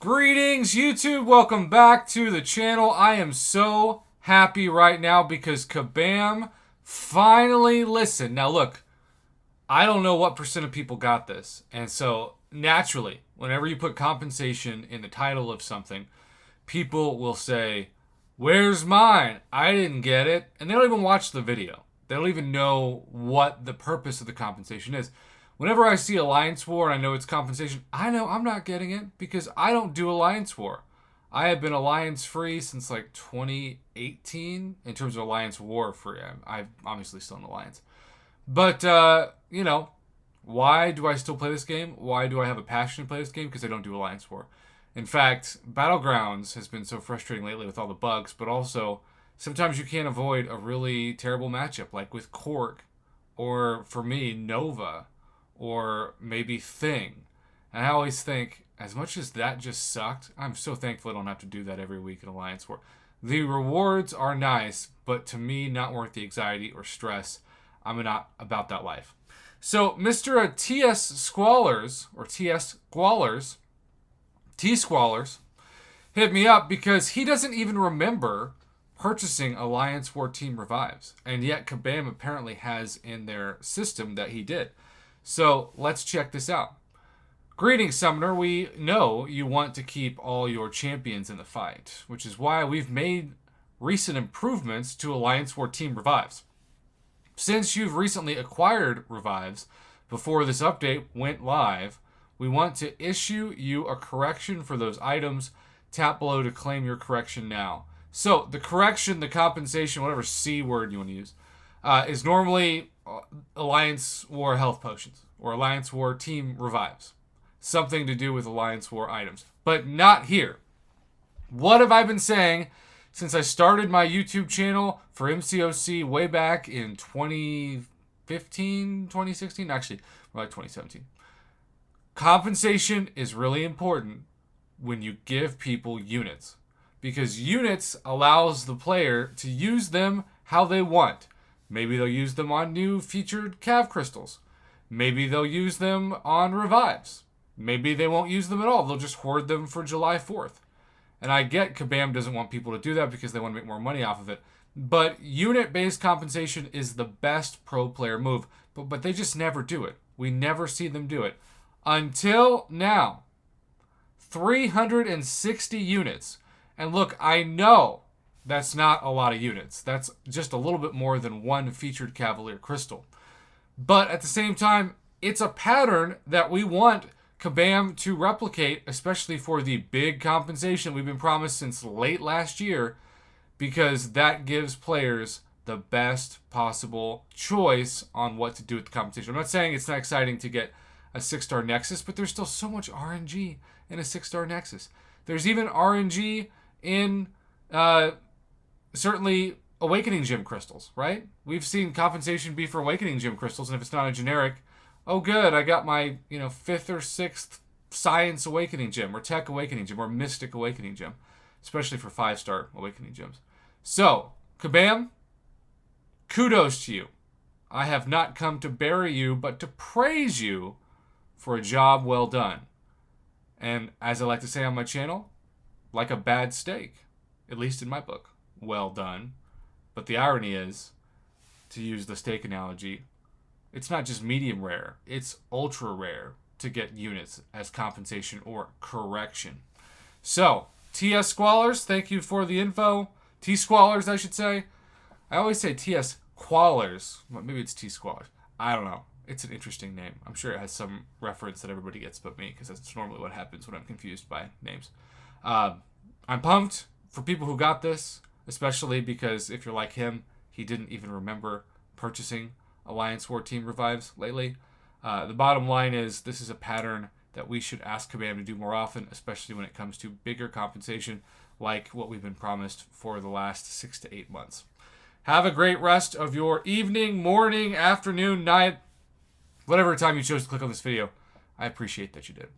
Greetings, YouTube. Welcome back to the channel. I am so happy right now because Kabam finally listened. Now, look, I don't know what percent of people got this. And so, naturally, whenever you put compensation in the title of something, people will say, "Where's mine? I didn't get it." And they don't even watch the video. They don't even know what the purpose of the compensation is. Whenever I see Alliance War and I know it's compensation, I know I'm not getting it because I don't do Alliance War. I have been Alliance free since like 2018 in terms of Alliance War free. I'm obviously still in Alliance. But, why do I still play this game? Why do I have a passion to play this game? Because I don't do Alliance War. In fact, Battlegrounds has been so frustrating lately with all the bugs, but also sometimes you can't avoid a really terrible matchup, like with Cork, or for me, Nova, or maybe Thing. And I always think, as much as that just sucked, I'm so thankful I don't have to do that every week in Alliance War. The rewards are nice, but to me, not worth the anxiety or stress. I'm not about that life. So, Mr. TS Squallers, or TS Squallers, T Squallers, hit me up because he doesn't even remember purchasing Alliance War Team Revives. And yet, Kabam apparently has in their system that he did. So let's check this out. Greetings, Summoner. We know you want to keep all your champions in the fight, which is why we've made recent improvements to Alliance War Team Revives. Since you've recently acquired Revives before this update went live, we want to issue you a correction for those items. Tap below to claim your correction now. So the correction, the compensation, whatever C word you want to use, is normally Alliance War Health Potions or Alliance War Team Revives. Something to do with Alliance War items. But not here. What have I been saying since I started my YouTube channel for MCOC way back in 2015, 2016? Actually, more like 2017. Compensation is really important when you give people units. Because units allows the player to use them how they want. Maybe they'll use them on new featured Cav crystals. Maybe they'll use them on revives. Maybe they won't use them at all. They'll just hoard them for July 4th. And I get Kabam doesn't want people to do that because they want to make more money off of it. But unit-based compensation is the best pro player move. But they just never do it. We never see them do it. Until now. 360 units. And look, I know that's not a lot of units. That's just a little bit more than one featured Cavalier Crystal. But at the same time, it's a pattern that we want Kabam to replicate, especially for the big compensation we've been promised since late last year, because that gives players the best possible choice on what to do with the compensation. I'm not saying it's not exciting to get a 6-star Nexus, but there's still so much RNG in a 6-star Nexus. There's even RNG in certainly Awakening Gem crystals, right? We've seen compensation be for Awakening Gem crystals, and if it's not a generic, oh good, I got my 5th or 6th Science Awakening Gem, or Tech Awakening Gem, or Mystic Awakening Gem, especially for 5-star Awakening Gems. So, Kabam, kudos to you. I have not come to bury you, but to praise you for a job well done. And as I like to say on my channel, like a bad steak, at least in my book. Well done. But the irony is, to use the steak analogy, it's not just medium rare, it's ultra rare to get units as compensation or correction. So, TS Squallers, thank you for the info. T Squallers, I should say. I always say TS Quallers. Maybe it's T Squallers. I don't know. It's an interesting name. I'm sure it has some reference that everybody gets but me, because that's normally what happens when I'm confused by names. I'm pumped for people who got this, especially because if you're like him, he didn't even remember purchasing Alliance War Team Revives lately. The bottom line is this is a pattern that we should ask Kabam to do more often, especially when it comes to bigger compensation like what we've been promised for the last 6 to 8 months. Have a great rest of your evening, morning, afternoon, night, whatever time you chose to click on this video. I appreciate that you did.